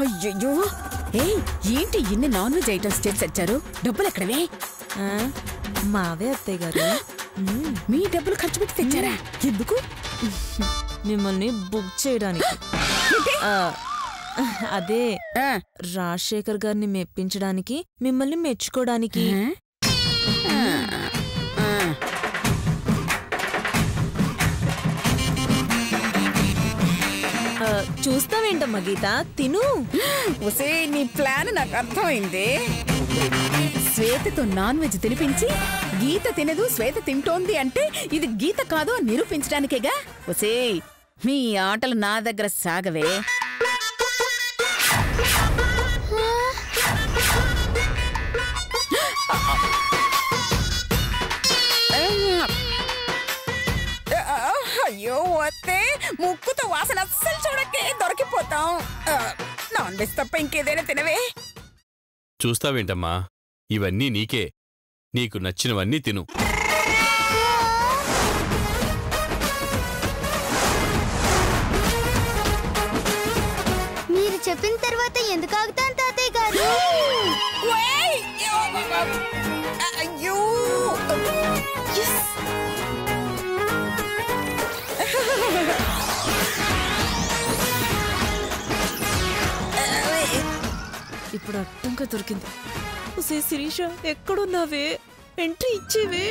అయ్యో ఏంటి ఇన్ని నాన్ వెజ్ ఐటమ్స్ చేసి వచ్చారు? డబ్బులు ఎక్కడవే? మావే అత్తయ్య గారు. మీ డబ్బులు ఖర్చు పెట్టి తెచ్చారా? ఎందుకు? మిమ్మల్ని బుక్ చేయడానికి. అదే రాజశేఖర్ గారిని మెప్పించడానికి, మిమ్మల్ని మెచ్చుకోవడానికి. చూస్తావేంటమ్మా గీత, తిను. ఒసే నీ ప్లాన్ నాకు అర్థమైంది. శ్వేతతో నాన్ వెజ్ తినిపించి గీత తినదు, శ్వేత తింటోంది అంటే ఇది గీత కాదు నిరూపించడానికేగా. ఒసే మీ ఆటలు నా దగ్గర సాగవే. అయ్యో వస్తే ముక్కుతో వాసన అస్సలు చూడకే, దొరికిపోతాం. నాన్ వెజ్ తప్ప ఇంకేదైనా తినవే. చూస్తావేంటమ్మా, ఇవన్నీ నీకే. నీకు నచ్చినవన్నీ తిను. మీరు చెప్పిన తర్వాత ఎందుకు ఆగుతాను తాతయ్య గారు? అయ్యో ఇప్పుడు అట్టంగా దొరికింది. ఉసే శిరీష, ఎక్కడున్నావే? ఎంట్రీ ఇచ్చేవే.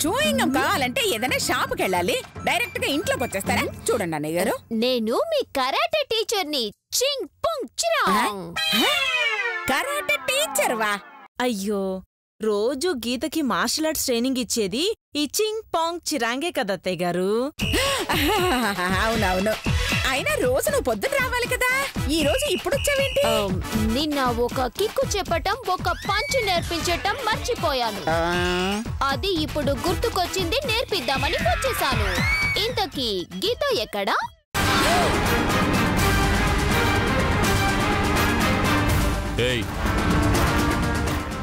చూయింగం కావాలంటే ఏదైనా షాపుకి వెళ్ళాలి, డైరెక్ట్ గా ఇంట్లోకి వచ్చేస్తారా? చూడండి అన్నయ్య గారు, నేను మీ కరాటే టీచర్ని. చింగ్ పొంగ్ చిరాంగ్. కరాటే టీచర్ వా? అయ్యో, రోజు గీతకి మార్షల్ ఆర్ట్స్ ట్రైనింగ్ ఇచ్చేది ఈ చింగ్ పాంగ్ చిరాంగే కదా అత్తయ్య గారు. అవునవును, అయినా రోజు నువ్వు పొద్దున రావాలి కదా, ఈ రోజు ఇప్పుడు వచ్చావేంటి? నిన్న ఒక కిక్కు చెప్పటం, ఒక పంచ్ నేర్పించటం మర్చిపోయాను. అది ఇప్పుడు గుర్తుకొచ్చింది, నేర్పిద్దామని వచ్చేసాను. ఇంతకీ గీత ఎక్కడా?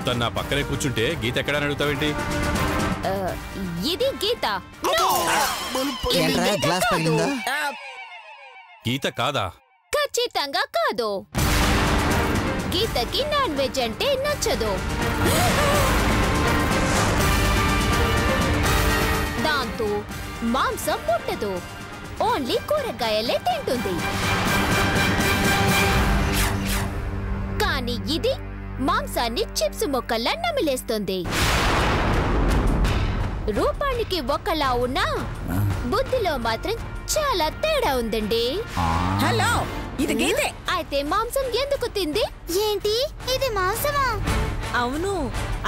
తను నా పక్కనే కూర్చుంటే గీత ఎక్కడని అడుగుతావేంటి? ఇది గీత. గీత కాదా? ఖచ్చితంగా కాదు. గీతకి నాన్ వెజ్ అంటే నచ్చదు. దాంతో మాంసం పుట్టదు, ఓన్లీ కూరగాయలే తింటుంది. కానీ ఇది మాంసాన్ని చిప్స్ ముక్కల్లా నమిలేస్తుంది. రూపానికి ఒకలా ఉన్నా బుద్ధిలో మాత్రం చాలా తేడా ఉందండి. హలో, ఇది గీతే. అయితే మాంసం ఎందుకు తింది? ఏంటి ఇది మాంసమా? అవును,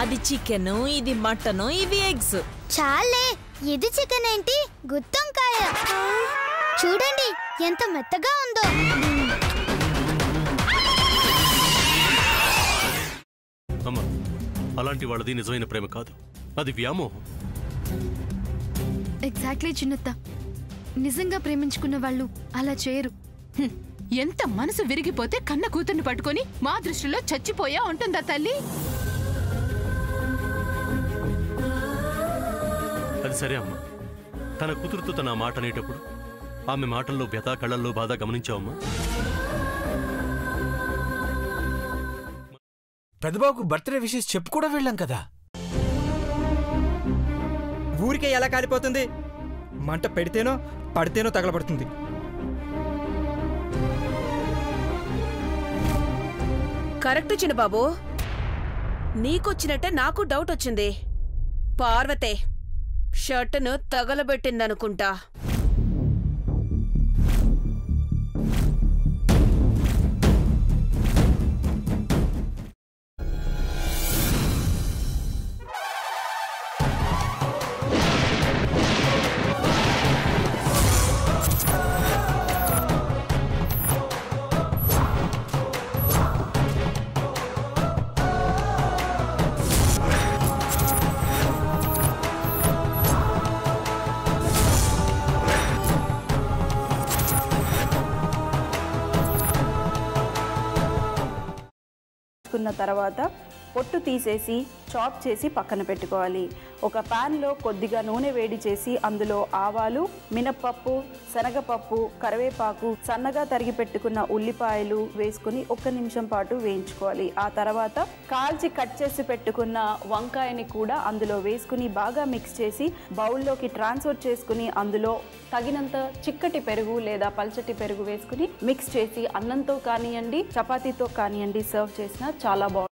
అది చికెన్, ఇది మటన్, ఇవి ఎగ్స్. చాలే, ఇది చికెన్ ఏంటి? గుత్తొంకాయ చూడండి ఎంత మెత్తగా ఉందో. అమ్మా, అలాంటి వాళ్ళది నిజమైన ప్రేమ కాదు, అది వ్యామోహం. ఎగ్జాక్ట్లీ చిన్నత్త, నిజంగా ప్రేమించుకున్న వాళ్ళు అలా చేయరు. ఎంత మనసు విరిగిపోతే కన్న కూతుర్ని పట్టుకొని మా దృష్టిలో చచ్చిపోయా ఉంటుందా తల్లి? అది సరే అమ్మా, తన కూతురుతో తన మాట అనేటప్పుడు ఆమె మాటల్లో వ్యథ, కళ్ళల్లో బాధ గమనించావమ్మా? పెద్దబాబుకు బర్త్డే విషెస్ చెప్పు కూడా వెళ్ళాం కదా. ఊరికే ఎలా కాలిపోతుంది? మంట పెడితేనో పడితేనో తగలబడుతుంది. కరెక్ట్ చిన్నబాబు, నీకొచ్చినట్టే నాకు డౌట్ వచ్చింది. పార్వతే షర్టును తగలబెట్టిందనుకుంటా. తీసుకున్న తర్వాత పొట్టు తీసేసి చాప్ చేసి పక్కన పెట్టుకోవాలి. ఒక ప్యాన్లో కొద్దిగా నూనె వేడి చేసి అందులో ఆవాలు, మినప్పప్పు, శనగపప్పు, కరివేపాకు, సన్నగా తరిగి పెట్టుకున్న ఉల్లిపాయలు వేసుకుని 1 నిమిషం పాటు వేయించుకోవాలి. ఆ తర్వాత కాల్చి కట్ చేసి పెట్టుకున్న వంకాయని కూడా అందులో వేసుకుని బాగా మిక్స్ చేసి బౌల్లోకి ట్రాన్స్ఫర్ చేసుకుని అందులో తగినంత చిక్కటి పెరుగు లేదా పల్చటి పెరుగు వేసుకుని మిక్స్ చేసి అన్నంతో కానివ్వండి, చపాతీతో కానివ్వండి సర్వ్ చేసినా చాలా బాగుంటుంది.